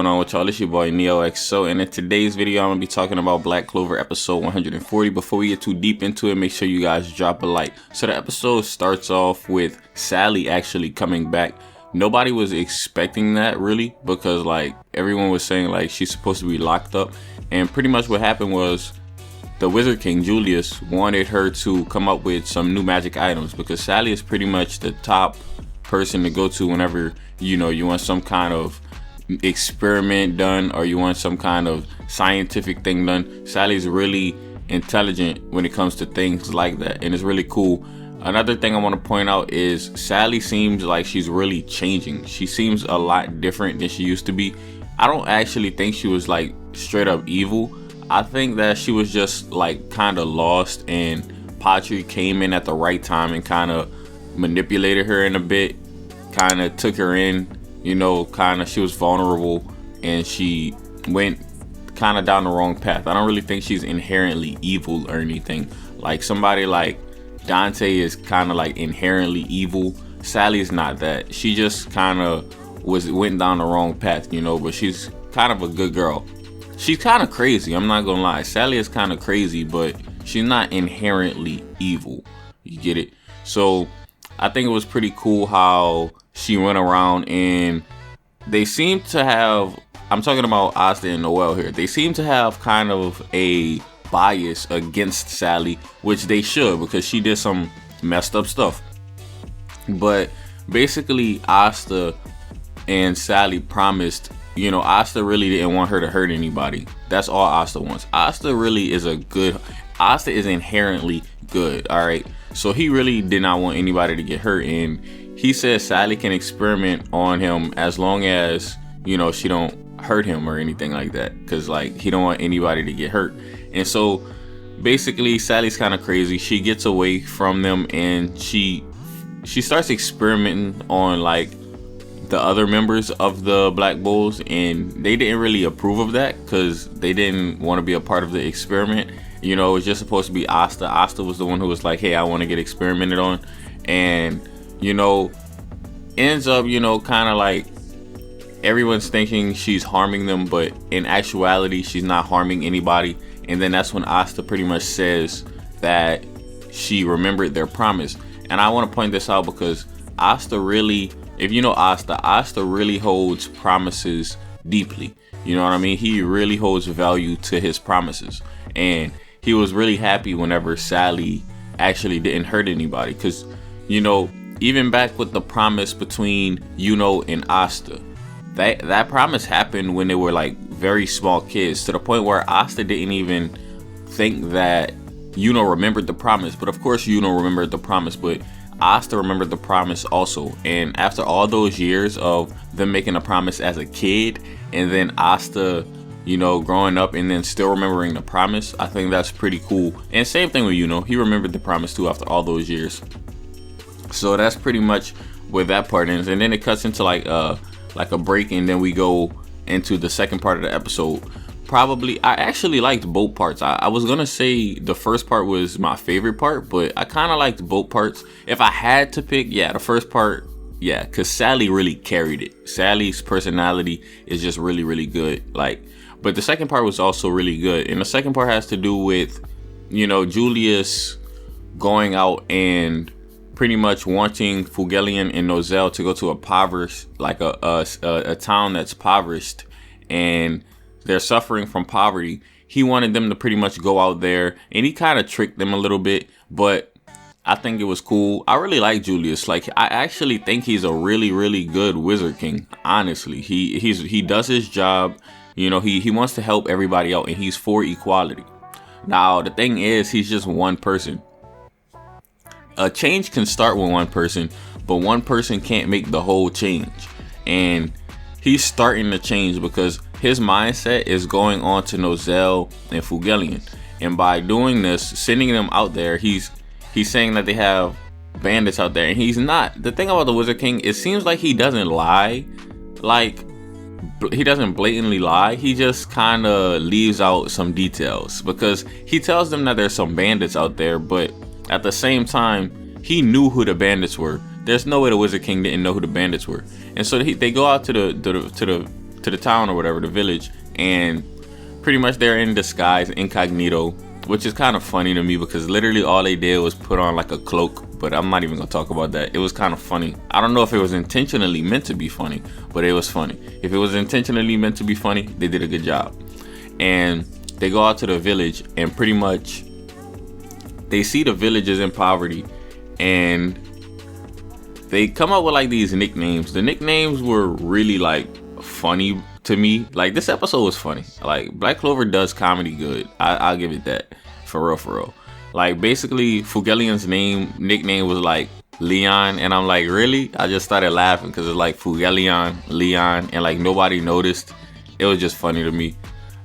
going on with y'all? It's your boy NeoXO, and in today's video, I'm gonna be talking about Black Clover episode 140. Before we get too deep into it, make sure you guys drop a like. So the episode starts off with Sally actually coming back. Nobody was expecting that really, because like everyone was saying like she's supposed to be locked up, and pretty much what happened was the Wizard King Julius wanted her to come up with some new magic items, because Sally is pretty much the top person to go to whenever you want some kind of experiment done or you want some kind of scientific thing done. Sally's really intelligent when it comes to things like that, and it's really cool. Another thing I want to point out is Sally seems like she's really changing. She seems a lot different than she used to be. I don't actually think she was like straight up evil. I think that she was just like kind of lost, and Patry came in at the right time and kind of manipulated her in a bit, kind of took her in, she was vulnerable and she went kind of down the wrong path. I don't really think she's inherently evil or anything. Like somebody like Dante is kind of like inherently evil. Sally's not that. She just kind of went down the wrong path, but she's kind of a good girl. She's kind of crazy, I'm not gonna lie. Sally is kind of crazy, but she's not inherently evil. You get it? So I think it was pretty cool how she went around, and they seem to have, I'm talking about Asta and Noelle here, they seem to have kind of a bias against Sally, which they should, because she did some messed up stuff. But basically Asta and Sally promised, Asta really didn't want her to hurt anybody. That's all Asta wants. Asta really is Asta is inherently good, alright? So he really did not want anybody to get hurt, and he said Sally can experiment on him as long as, she don't hurt him or anything like that, because like he don't want anybody to get hurt. And so basically Sally's kind of crazy. She gets away from them, and she starts experimenting on like the other members of the Black Bulls, and they didn't really approve of that because they didn't want to be a part of the experiment. It was just supposed to be Asta. Asta was the one who was like, hey, I want to get experimented on. And, ends up, kind of like everyone's thinking she's harming them, but in actuality, she's not harming anybody. And then that's when Asta pretty much says that she remembered their promise. And I want to point this out because Asta really, if you know Asta really holds promises deeply. You know what I mean? He really holds value to his promises. And he was really happy whenever Sally actually didn't hurt anybody, because even back with the promise between and Asta, that promise happened when they were like very small kids, to the point where Asta didn't even think that remembered the promise. But of course remembered the promise, but Asta remembered the promise also. And after all those years of them making a promise as a kid, and then Asta growing up and then still remembering the promise, I think that's pretty cool. And same thing with he remembered the promise too after all those years. So that's pretty much where that part ends, and then it cuts into like a break, and then we go into the second part of the episode. Probably, I actually liked both parts. I was gonna say the first part was my favorite part, but I kind of liked both parts. If I had to pick, the first part, because Sally really carried it. Sally's personality is just really, really good. But the second part was also really good. And the second part has to do with, Julius going out and pretty much wanting Fugelian and Nozel to go to a impoverished, like a town that's impoverished, and they're suffering from poverty. He wanted them to pretty much go out there, and he kind of tricked them a little bit, but I think it was cool. I really like Julius. I actually think he's a really, really good Wizard King. Honestly, he does his job. He wants to help everybody out, and he's for equality. Now, the thing is, he's just one person. A change can start with one person, but one person can't make the whole change. And he's starting to change because his mindset is going on to Nozel and Fugelian. And by doing this, sending them out there, he's saying that they have bandits out there, and he's not. The thing about the Wizard King, it seems like he doesn't lie. He doesn't blatantly lie. He just kind of leaves out some details, because he tells them that there's some bandits out there, but at the same time, he knew who the bandits were. There's no way the Wizard King didn't know who the bandits were. And so they go out to the to the town or whatever, the village, and pretty much they're in disguise, incognito, which is kind of funny to me because literally all they did was put on like a cloak. But I'm not even gonna talk about that. It was kind of funny. I don't know if it was intentionally meant to be funny, but it was funny. If it was intentionally meant to be funny, they did a good job. And they go out to the village, and pretty much they see the villagers in poverty, and they come up with like these nicknames. The nicknames were really like funny to me. Like, this episode was funny. Like, Black Clover does comedy good. I'll give it that. For real. Like, basically, Fugelian's nickname was like Leon, and I'm like, really? I just started laughing because it's like Fugelian, Leon, and like nobody noticed. It was just funny to me.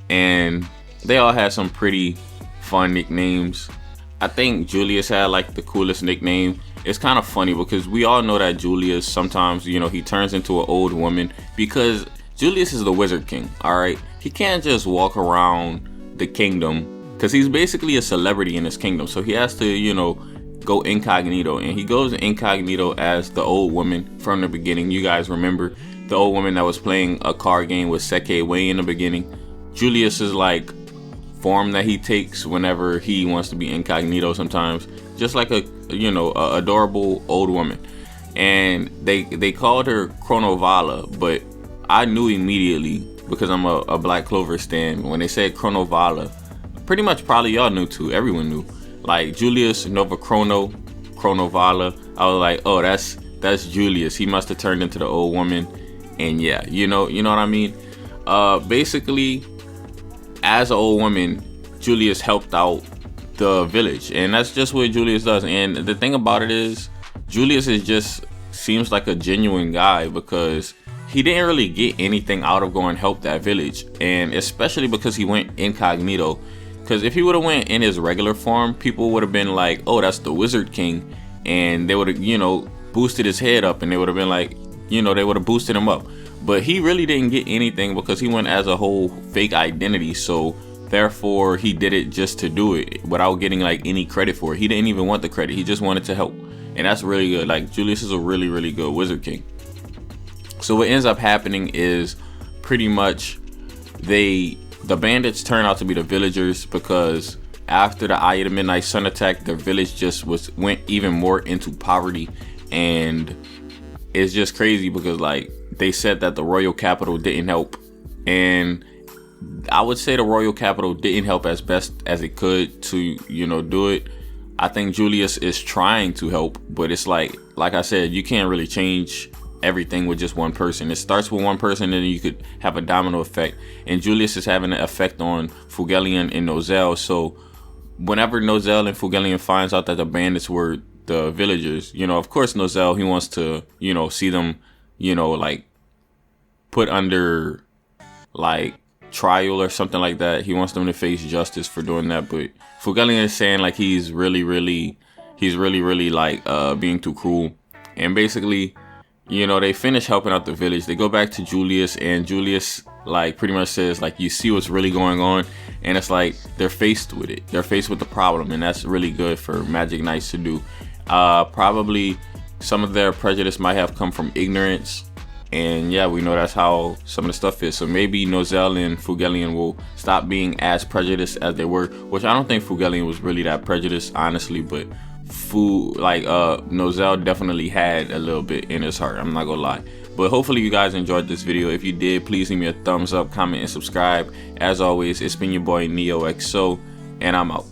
And they all had some pretty fun nicknames. I think Julius had like the coolest nickname. It's kind of funny because we all know that Julius sometimes, you know, he turns into an old woman because Julius is the Wizard King, all right? He can't just walk around the kingdom because he's basically a celebrity in his kingdom. So he has to, you know, go incognito. And he goes incognito as the old woman from the beginning. You guys remember the old woman that was playing a card game with Seke way in the beginning. Julius is like form that he takes whenever he wants to be incognito sometimes. Just like a, you know, a adorable old woman. And they called her Chronovala, but I knew immediately because I'm a Black Clover stan. When they said Chronovala, pretty much probably y'all knew too. Everyone knew. Like Julius Nova Chronovala. I was like, oh, that's Julius. He must have turned into the old woman. And yeah, you know what I mean. Basically, as an old woman, Julius helped out the village, and that's just what Julius does. And the thing about it is, Julius is just seems like a genuine guy because he didn't really get anything out of going help that village, and especially because he went incognito. Because if he would have went in his regular form, people would have been like, oh, that's the Wizard King, and they would have, you know, boosted his head up, and they would have been like, you know, they would have boosted him up. But he really didn't get anything because he went as a whole fake identity. So therefore he did it just to do it without getting like any credit for it. He didn't even want the credit. He just wanted to help. And that's really good. Like, Julius is a really, really good Wizard King. So what ends up happening is pretty much the bandits turn out to be the villagers because after the Eye of the Midnight Sun attack, the village just went even more into poverty. And it's just crazy because like they said that the royal capital didn't help, and I would say the royal capital didn't help as best as it could to, you know, do it. I think Julius is trying to help, but it's like I said, you can't really change everything with just one person. It starts with one person, and then you could have a domino effect. And Julius is having an effect on Fugelian and Nozel. So whenever Nozel and Fugelian finds out that the bandits were the villagers, you know, of course Nozel, he wants to, you know, see them, you know, like put under like trial or something like that. He wants them to face justice for doing that. But Fugelian is saying like he's really like being too cruel. And basically, you know, they finish helping out the village. They go back to Julius, and Julius like pretty much says like, you see what's really going on. And it's like they're faced with it. They're faced with the problem, and that's really good for Magic Knights to do. Probably some of their prejudice might have come from ignorance, and yeah, we know that's how some of the stuff is. So maybe Nozel and Fugelian will stop being as prejudiced as they were, which I don't think Fugelian was really that prejudiced, honestly, but Nozel definitely had a little bit in his heart, I'm not gonna lie. But hopefully you guys enjoyed this video. If you did, please leave me a thumbs up, comment, and subscribe. As always, it's been your boy NeoXO, and I'm out.